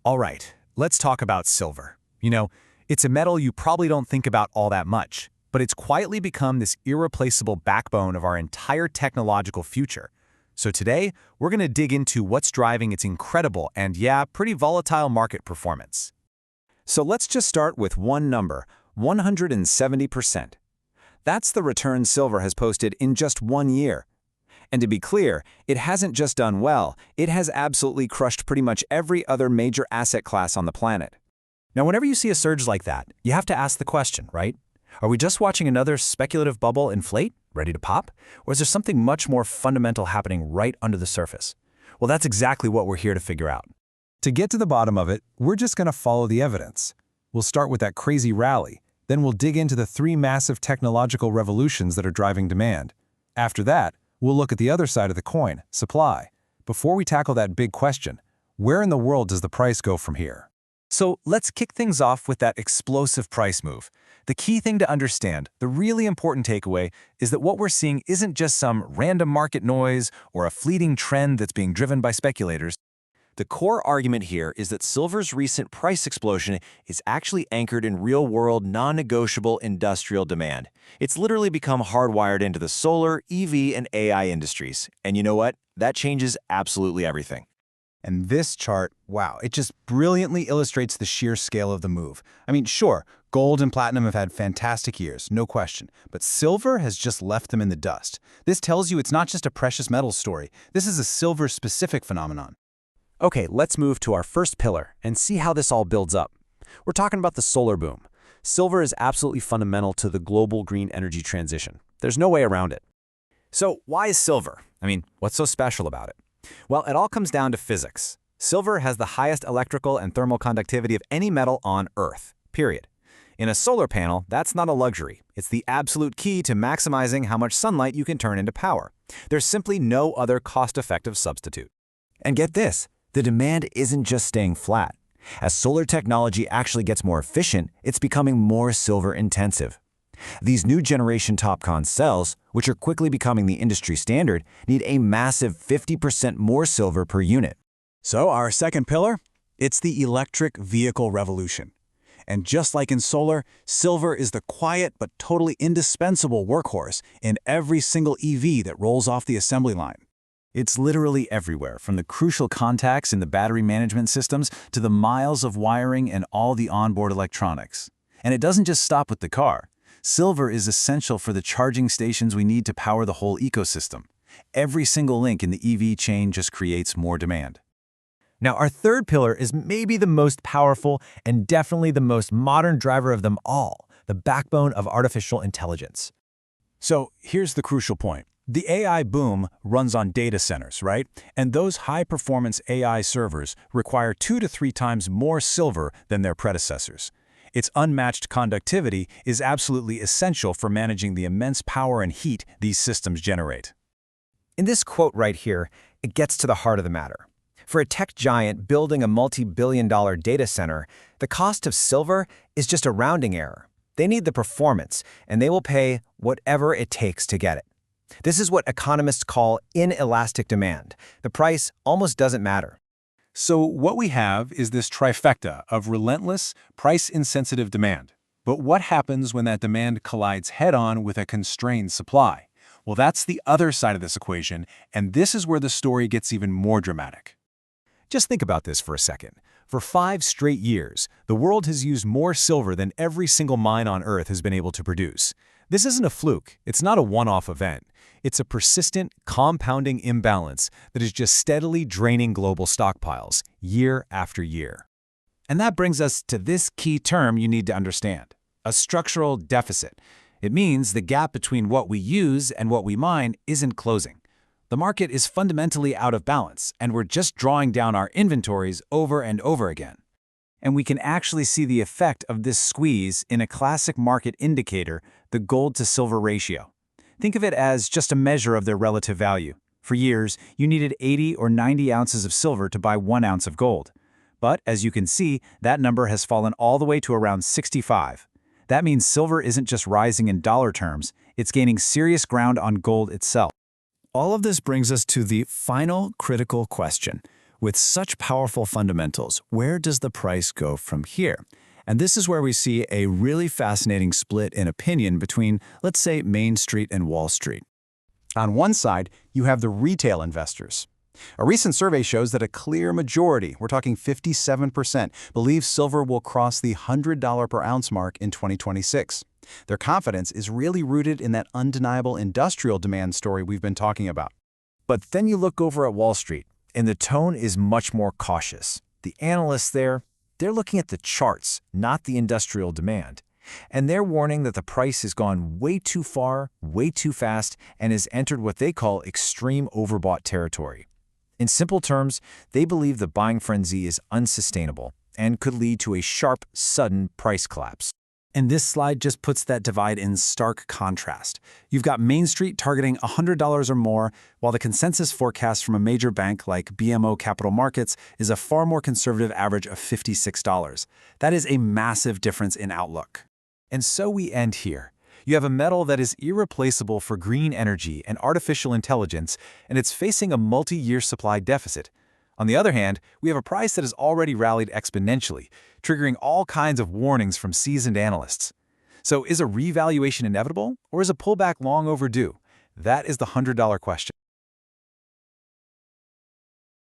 All right, let's talk about silver. It's a metal you probably don't think about all that much, but it's quietly become this irreplaceable backbone of our entire technological future. So today, we're going to dig into what's driving its incredible and, yeah, pretty volatile market performance. So let's just start with one number, 170%. That's the return silver has posted in just 1 year. And to be clear, it hasn't just done well, it has absolutely crushed pretty much every other major asset class on the planet. Now, whenever you see a surge like that, you have to ask the question, right? Are we just watching another speculative bubble inflate, ready to pop? Or is there something much more fundamental happening right under the surface? Well, that's exactly what we're here to figure out. To get to the bottom of it, we're just going to follow the evidence. We'll start with that crazy rally, then we'll dig into the 3 massive technological revolutions that are driving demand. After that, we'll look at the other side of the coin, supply. Before we tackle that big question, where in the world does the price go from here? So let's kick things off with that explosive price move. The key thing to understand, the really important takeaway, is that what we're seeing isn't just some random market noise or a fleeting trend that's being driven by speculators. The core argument here is that silver's recent price explosion is actually anchored in real-world, non-negotiable industrial demand. It's literally become hardwired into the solar, EV, and AI industries. And you know what? That changes absolutely everything. And this chart, wow, it just brilliantly illustrates the sheer scale of the move. I mean, sure, gold and platinum have had fantastic years, no question, but silver has just left them in the dust. This tells you it's not just a precious metals story. This is a silver-specific phenomenon. Okay, let's move to our first pillar and see how this all builds up. We're talking about the solar boom. Silver is absolutely fundamental to the global green energy transition. There's no way around it. So why is silver? I mean, what's so special about it? Well, it all comes down to physics. Silver has the highest electrical and thermal conductivity of any metal on Earth, period. In a solar panel, that's not a luxury. It's the absolute key to maximizing how much sunlight you can turn into power. There's simply no other cost-effective substitute. And get this, the demand isn't just staying flat. As solar technology actually gets more efficient, it's becoming more silver-intensive. These new generation TOPCon cells, which are quickly becoming the industry standard, need a massive 50% more silver per unit. So our second pillar, it's the electric vehicle revolution. And just like in solar, silver is the quiet but totally indispensable workhorse in every single EV that rolls off the assembly line. It's literally everywhere, from the crucial contacts in the battery management systems to the miles of wiring and all the onboard electronics. And it doesn't just stop with the car. Silver is essential for the charging stations we need to power the whole ecosystem. Every single link in the EV chain just creates more demand. Now, our third pillar is maybe the most powerful and definitely the most modern driver of them all, the backbone of artificial intelligence. So here's the crucial point. The AI boom runs on data centers, right? And those high-performance AI servers require 2 to 3 times more silver than their predecessors. Its unmatched conductivity is absolutely essential for managing the immense power and heat these systems generate. In this quote right here, it gets to the heart of the matter. For a tech giant building a multi-billion-dollar data center, the cost of silver is just a rounding error. They need the performance, and they will pay whatever it takes to get it. This is what economists call inelastic demand. The price almost doesn't matter. So what we have is this trifecta of relentless, price-insensitive demand. But what happens when that demand collides head-on with a constrained supply? Well, that's the other side of this equation, and this is where the story gets even more dramatic. Just think about this for a second. For 5 straight years, the world has used more silver than every single mine on Earth has been able to produce. This isn't a fluke. It's not a one-off event. It's a persistent, compounding imbalance that is just steadily draining global stockpiles year after year. And that brings us to this key term you need to understand: a structural deficit. It means the gap between what we use and what we mine isn't closing. The market is fundamentally out of balance, and we're just drawing down our inventories over and over again. And we can actually see the effect of this squeeze in a classic market indicator, the gold-to-silver ratio. Think of it as just a measure of their relative value. For years, you needed 80 or 90 ounces of silver to buy 1 ounce of gold. But as you can see, that number has fallen all the way to around 65. That means silver isn't just rising in dollar terms, it's gaining serious ground on gold itself. All of this brings us to the final critical question, With such powerful fundamentals, where does the price go from here? And this is where we see a really fascinating split in opinion between, let's say, Main Street and Wall Street. On one side, you have the retail investors. A recent survey shows that a clear majority, we're talking 57%, believe silver will cross the $100 per ounce mark in 2026. Their confidence is really rooted in that undeniable industrial demand story we've been talking about. But then you look over at Wall Street, and the tone is much more cautious. The analysts there, they're looking at the charts, not the industrial demand. And they're warning that the price has gone way too far, way too fast, and has entered what they call extreme overbought territory. In simple terms, they believe the buying frenzy is unsustainable and could lead to a sharp, sudden price collapse. And this slide just puts that divide in stark contrast. You've got Main Street targeting $100 or more, while the consensus forecast from a major bank like BMO Capital Markets is a far more conservative average of $56. That is a massive difference in outlook. And so we end here. You have a metal that is irreplaceable for green energy and artificial intelligence, and it's facing a multi-year supply deficit. On the other hand, we have a price that has already rallied exponentially, triggering all kinds of warnings from seasoned analysts. So is a revaluation inevitable, or is a pullback long overdue? That is the $100 question.